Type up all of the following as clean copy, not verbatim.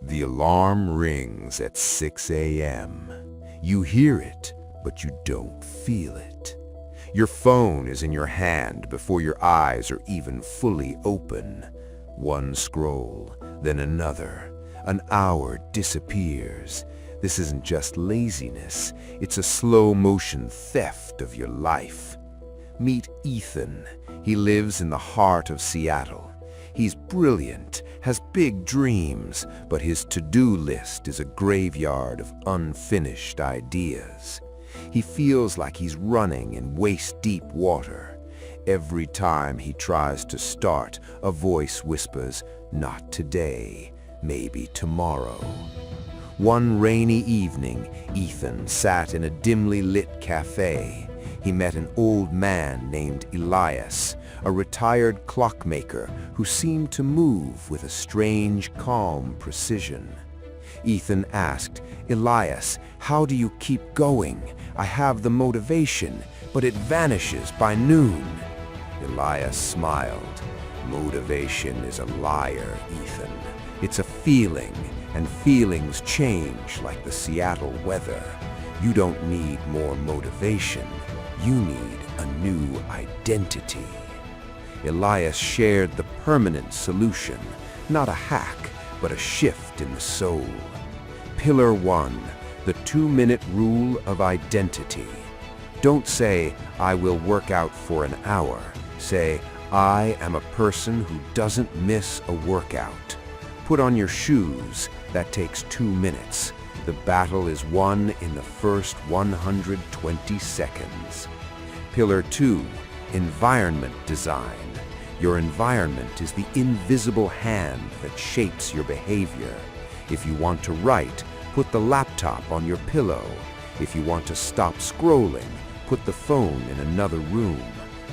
The alarm rings at 6 a.m. You hear it, but you don't feel it. Your phone is in your hand before your eyes are even fully open. One scroll, then another. An hour disappears. This isn't just laziness, it's a slow-motion theft of your life. Meet Ethan. He lives in the heart of Seattle. He's brilliant, has big dreams, but his to-do list is a graveyard of unfinished ideas. He feels like he's running in waist-deep water. Every time he tries to start, a voice whispers, "Not today, maybe tomorrow." One rainy evening, Ethan sat in a dimly lit cafe. He met an old man named Elias, a retired clockmaker who seemed to move with a strange, calm precision. Ethan asked, "Elias, how do you keep going? I have the motivation, but it vanishes by noon." Elias smiled. "Motivation is a liar, Ethan. It's a feeling, and feelings change like the Seattle weather. You don't need more motivation. You need a new identity." Elias shared the permanent solution, not a hack, but a shift in the soul. Pillar 1, the 2-minute rule of identity. Don't say, "I will work out for an hour." Say, "I am a person who doesn't miss a workout." Put on your shoes. That takes 2 minutes. The battle is won in the first 120 seconds. Pillar 2, environment design. Your environment is the invisible hand that shapes your behavior. If you want to write, put the laptop on your pillow. If you want to stop scrolling, put the phone in another room.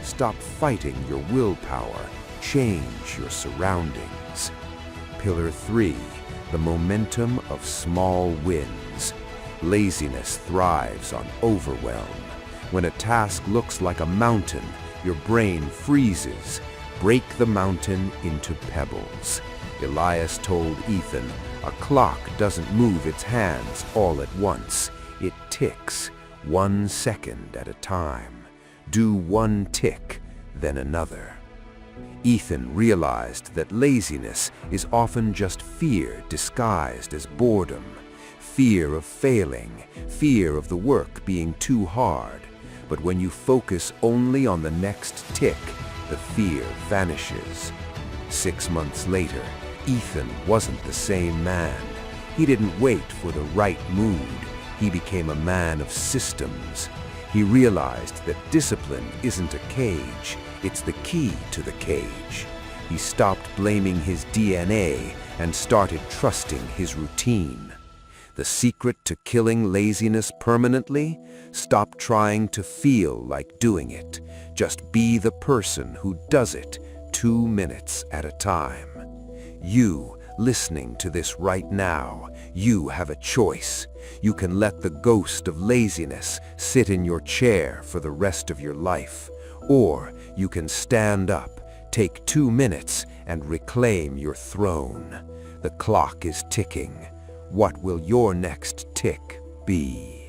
Stop fighting your willpower. Change your surroundings. Pillar 3, the momentum of small wins. Laziness thrives on overwhelm. When a task looks like a mountain, your brain freezes. Break the mountain into pebbles. Elias told Ethan, "A clock doesn't move its hands all at once. It ticks, 1 second at a time. Do one tick, then another." Ethan realized that laziness is often just fear disguised as boredom. Fear of failing, fear of the work being too hard. But when you focus only on the next tick, the fear vanishes. 6 months later, Ethan wasn't the same man. He didn't wait for the right mood. He became a man of systems. He realized that discipline isn't a cage, it's the key to the cage. He stopped blaming his DNA and started trusting his routine. The secret to killing laziness permanently? Stop trying to feel like doing it. Just be the person who does it 2 minutes at a time. You, listening to this right now, you have a choice. You can let the ghost of laziness sit in your chair for the rest of your life. Or you can stand up, take 2 minutes, and reclaim your throne. The clock is ticking. What will your next tick be?